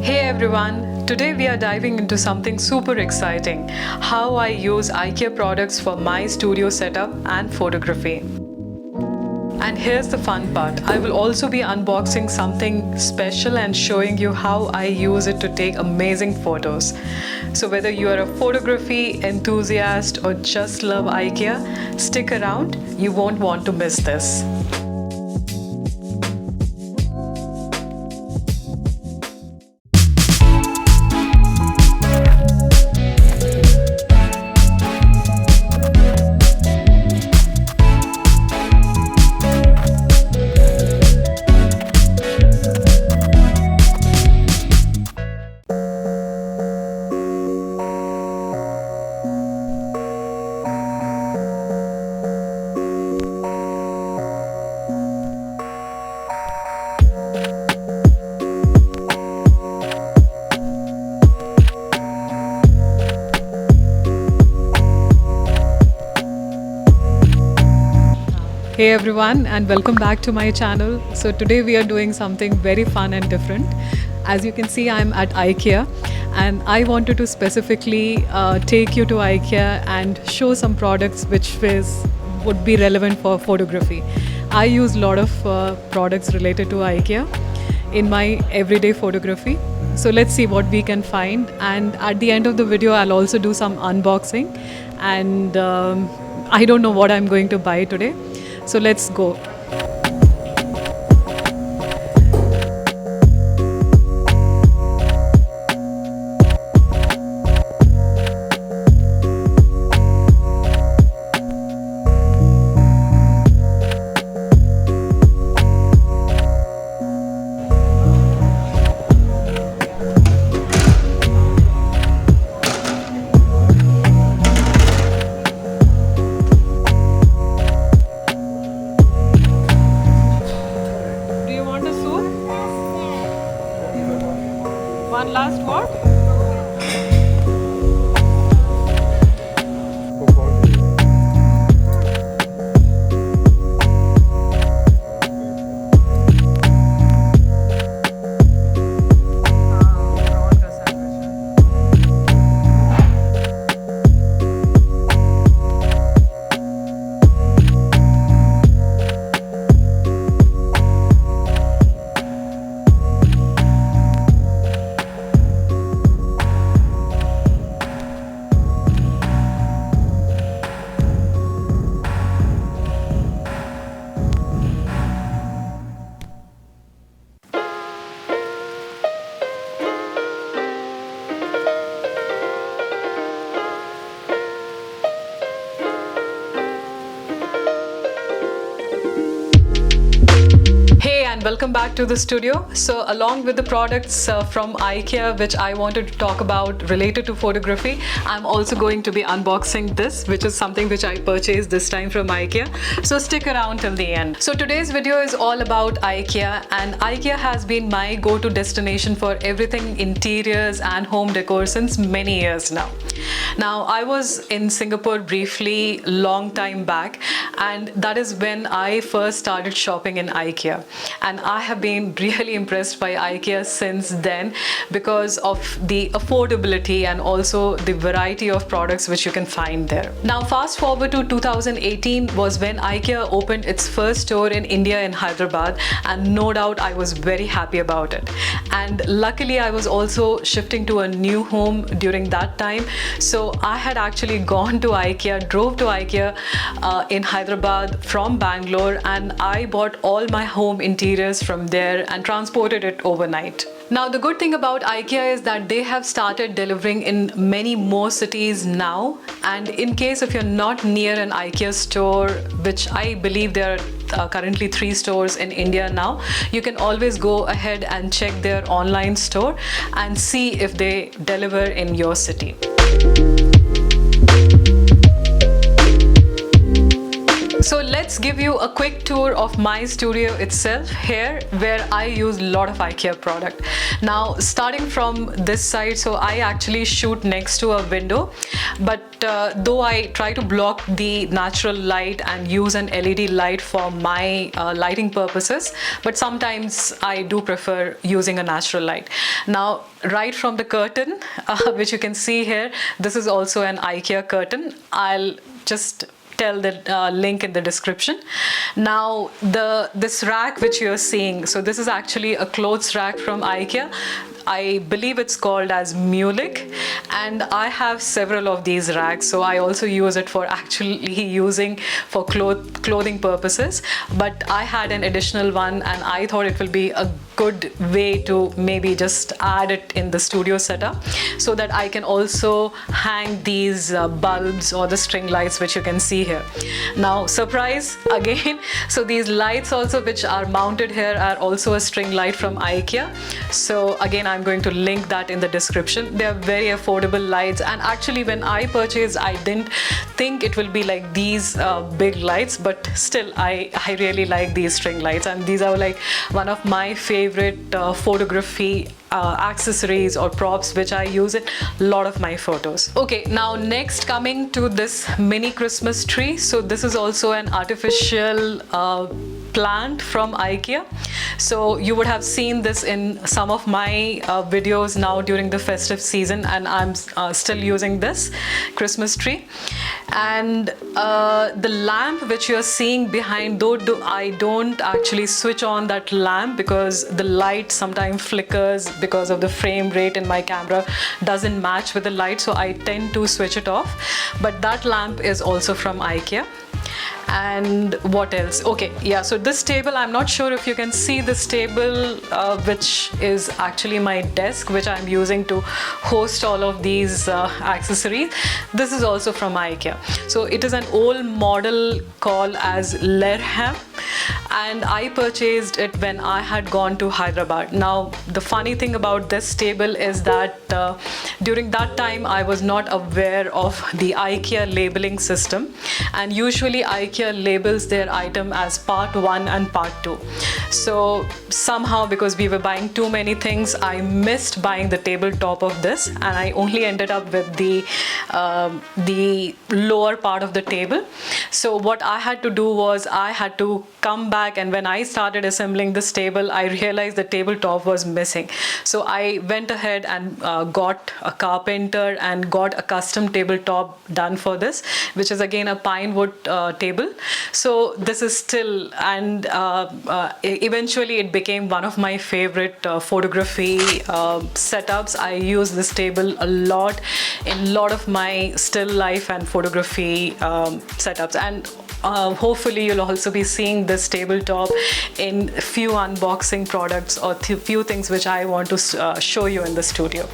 Hey everyone, today we are diving into something super exciting, how I use IKEA products for my studio setup and photography. And here's the fun part, I will also be unboxing something special and showing you how I use it to take amazing photos. So whether you are a photography enthusiast or just love IKEA, stick around, you won't want to miss this. Hey everyone, and welcome back to my channel. So today we are doing something very fun and different. As you can see, I'm at IKEA and I wanted to specifically take you to IKEA and show some products which would be relevant for photography. I use a lot of products related to IKEA in my everyday photography. So let's see what we can find, and at the end of the video I'll also do some unboxing, and I don't know what I'm going to buy today. So let's go. One last what? Welcome back to the studio. So along with the products from IKEA which I wanted to talk about related to photography, I'm also going to be unboxing this, which is something which I purchased this time from IKEA. So stick around till the end. So today's video is all about IKEA, and IKEA has been my go-to destination for everything interiors and home decor since many years now. Now I was in Singapore briefly long time back, and that is when I first started shopping in IKEA, and I have been really impressed by IKEA since then because of the affordability and also the variety of products which you can find there. Now fast forward to 2018 was when IKEA opened its first store in India in Hyderabad, and no doubt I was very happy about it. And luckily I was also shifting to a new home during that time, so I had actually gone to IKEA, drove to IKEA in Hyderabad from Bangalore, and I bought all my home interiors from there and transported it overnight. Now the good thing about IKEA is that they have started delivering in many more cities now, and in case if you're not near an IKEA store, which I believe there are currently 3 stores in India now, you can always go ahead and check their online store and see if they deliver in your city. So let's give you a quick tour of my studio itself here, where I use a lot of IKEA product. Now starting from this side, so I actually shoot next to a window, but though I try to block the natural light and use an LED light for my lighting purposes, but sometimes I do prefer using a natural light. Now right from the curtain, which you can see here, this is also an IKEA curtain. I'll just tell the link in the description. Now this rack which you're seeing, so this is actually a clothes rack from IKEA. I believe it's called as Mulek, and I have several of these racks, so I also use it for actually using for clothing purposes, but I had an additional one and I thought it will be a good way to maybe just add it in the studio setup, so that I can also hang these bulbs or the string lights which you can see here. Now surprise again, so these lights also which are mounted here are also a string light from IKEA. So again, I'm going to link that in the description. They are very affordable lights, and actually when I purchased, I didn't think it will be like these big lights, but still I really like these string lights, and these are like one of my favorite photography accessories or props which I use in a lot of my photos. Okay, now next coming to this mini Christmas tree. So this is also an artificial plant from IKEA. So you would have seen this in some of my videos now during the festive season, and I'm still using this Christmas tree. And the lamp which you're seeing behind, though I don't actually switch on that lamp because the light sometimes flickers because of the frame rate in my camera doesn't match with the light, so I tend to switch it off. But that lamp is also from IKEA. And what else? Okay, yeah, so this table, I'm not sure if you can see this table, which is actually my desk, which I'm using to host all of these accessories. This is also from IKEA. So it is an old model called as Lerham, and I purchased it when I had gone to Hyderabad. Now the funny thing about this table is that during that time I was not aware of the IKEA labeling system, and usually IKEA labels their item as part 1 and part 2. So somehow, because we were buying too many things, I missed buying the tabletop of this, and I only ended up with the lower part of the table. So what I had to do was I had to come back, and when I started assembling this table, I realized the tabletop was missing. So I went ahead and got a carpenter and got a custom tabletop done for this, which is again a pine wood table. So this is still, and eventually it became one of my favorite photography setups. I use this table a lot in a lot of my still life and photography setups, and hopefully you'll also be seeing this tabletop in a few unboxing products or few things which I want to show you in the studio.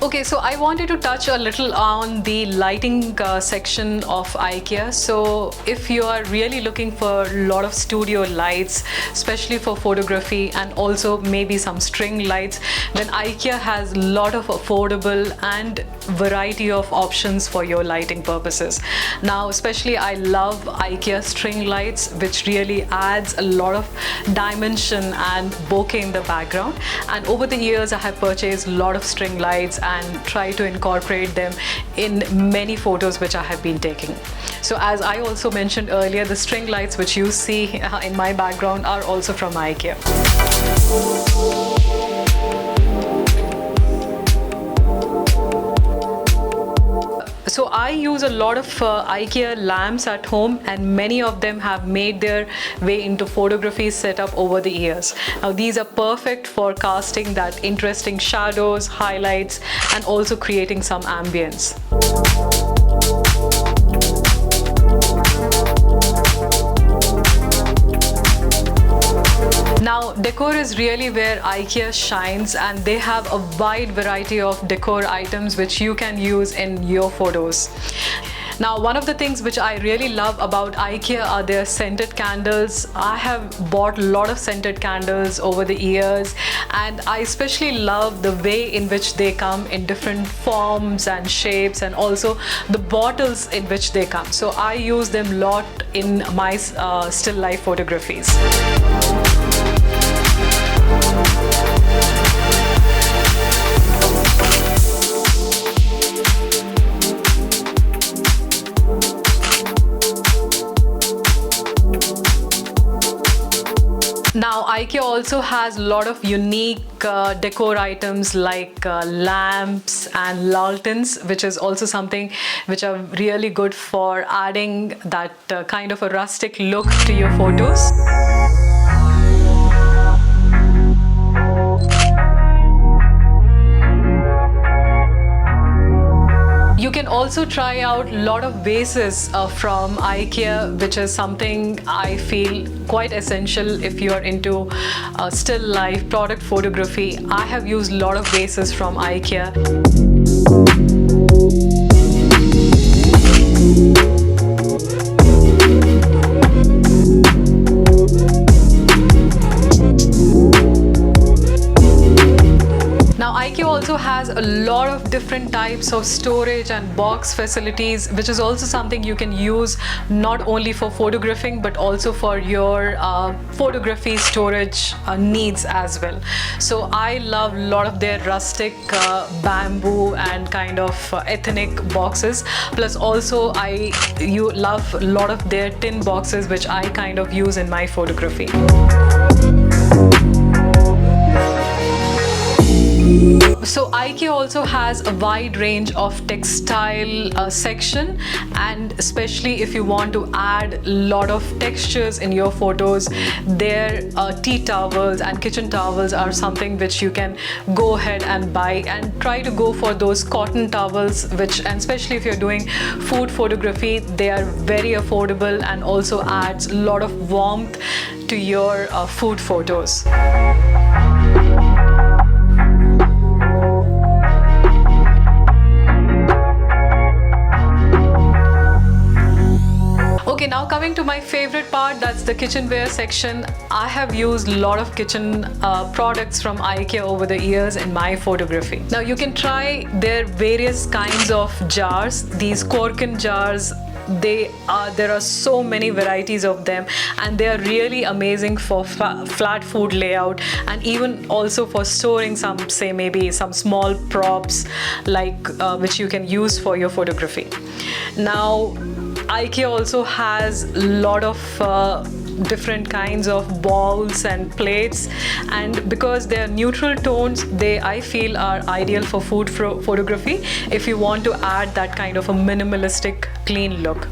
Okay, so I wanted to touch a little on the lighting section of IKEA. So if you are really looking for a lot of studio lights, especially for photography, and also maybe some string lights, then IKEA has a lot of affordable and variety of options for your lighting purposes. Now especially I love IKEA string lights, which really adds a lot of dimension and bokeh in the background. And over the years I have purchased a lot of string lights and try to incorporate them in many photos which I have been taking. So as I also mentioned earlier, the string lights which you see in my background are also from IKEA. So I use a lot of IKEA lamps at home, and many of them have made their way into photography setup over the years. Now these are perfect for casting that interesting shadows, highlights, and also creating some ambience. Now, Decor is really where IKEA shines, and they have a wide variety of decor items which you can use in your photos. Now, one of the things which I really love about IKEA are their scented candles. I have bought a lot of scented candles over the years, and I especially love the way in which they come in different forms and shapes, and also the bottles in which they come. So I use them a lot in my still life photographies. Now, IKEA also has a lot of unique decor items like lamps and lanterns, which is also something which are really good for adding that kind of a rustic look to your photos. You can also try out a lot of vases from IKEA, which is something I feel quite essential if you're into still life product photography. I have used a lot of vases from IKEA. Now, IKEA also has a lot of different types of storage and box facilities, which is also something you can use not only for photographing but also for your photography storage needs as well. So I love a lot of their rustic bamboo and kind of ethnic boxes. Plus also you love a lot of their tin boxes, which I kind of use in my photography. So IKEA also has a wide range of textile section, and especially if you want to add a lot of textures in your photos, their tea towels and kitchen towels are something which you can go ahead and buy, and try to go for those cotton towels, which, and especially if you're doing food photography, they are very affordable and also adds a lot of warmth to your food photos. Okay, now coming to my favorite part, that's the kitchenware section. I have used a lot of kitchen products from IKEA over the years in my photography. Now you can try their various kinds of jars, these Korken jars. There are so many varieties of them, and they are really amazing for flat food layout, and even also for storing some, say maybe some small props like which you can use for your photography. Now IKEA also has a lot of different kinds of bowls and plates, and because they are neutral tones, I feel are ideal for food photography if you want to add that kind of a minimalistic clean look.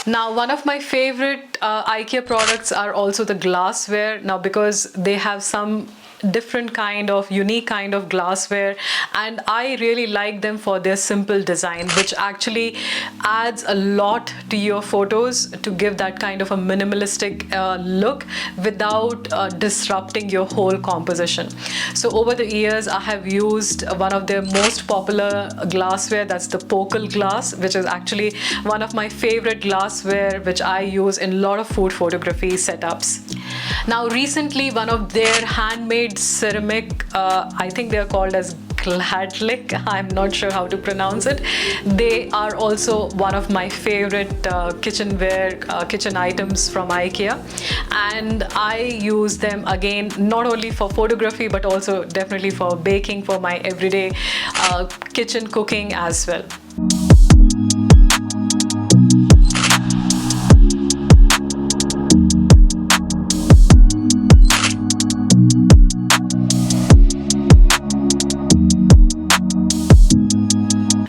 Now, one of my favorite IKEA products are also the glassware. Now, because they have some different kind of unique kind of glassware, and I really like them for their simple design, which actually adds a lot to your photos to give that kind of a minimalistic look without disrupting your whole composition. So over the years I have used one of their most popular glassware, that's the Pokal glass, which is actually one of my favorite glassware which I use in a lot of food photography setups. Now recently, one of their handmade ceramic, I think they are called as Gladlick, I'm not sure how to pronounce it. They are also one of my favorite kitchenware, kitchen items from IKEA, and I use them again not only for photography but also definitely for baking, for my everyday kitchen cooking as well.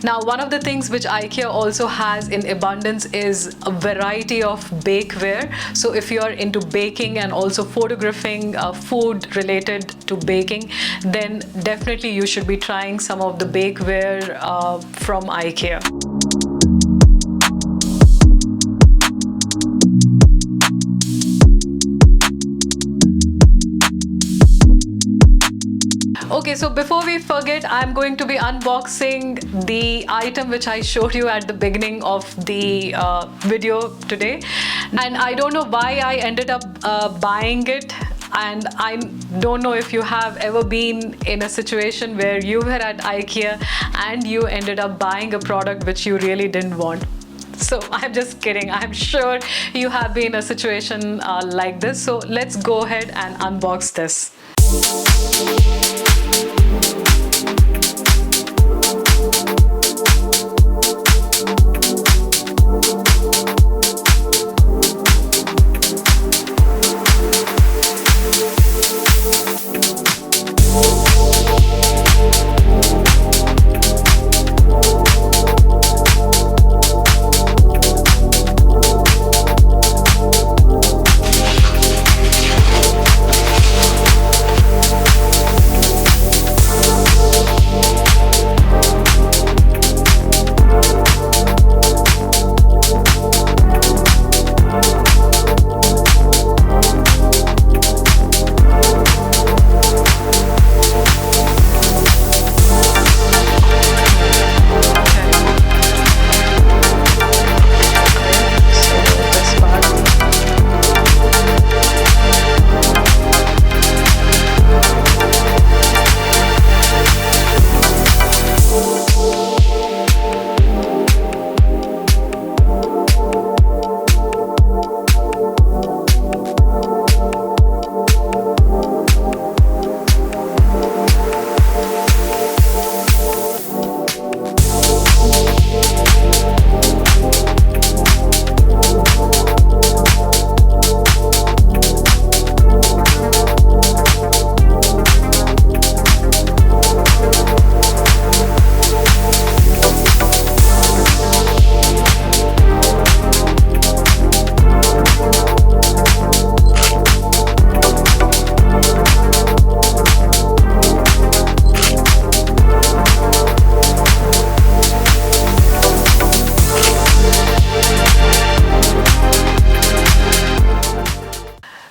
Now, one of the things which IKEA also has in abundance is a variety of bakeware. So if you're into baking and also photographing food related to baking, then definitely you should be trying some of the bakeware from IKEA. Okay, so before we forget, I'm going to be unboxing the item which I showed you at the beginning of the video today. And I don't know why I ended up buying it. And I don't know if you have ever been in a situation where you were at IKEA and you ended up buying a product which you really didn't want. So I'm just kidding. I'm sure you have been in a situation like this. So let's go ahead and unbox this.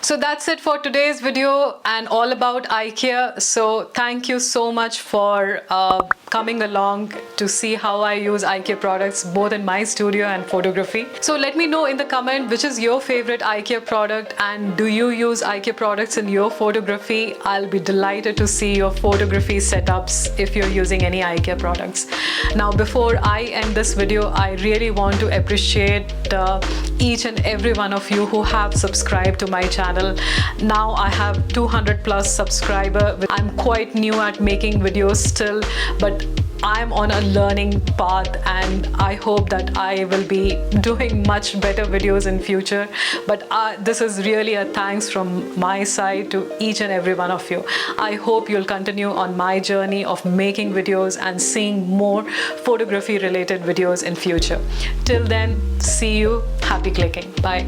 So that's it for today's video and all about IKEA. So thank you so much for coming along to see how I use IKEA products both in my studio and photography. So let me know in the comment which is your favorite IKEA product and do you use IKEA products in your photography. I'll be delighted to see your photography setups if you're using any IKEA products. Now before I end this video, I really want to appreciate each and every one of you who have subscribed to my channel. Now I have 200 plus subscribers. I'm quite new at making videos still, but I'm on a learning path and I hope that I will be doing much better videos in future. But this is really a thanks from my side to each and every one of you. I hope you'll continue on my journey of making videos and seeing more photography related videos in future. Till then, see you. Happy clicking. Bye.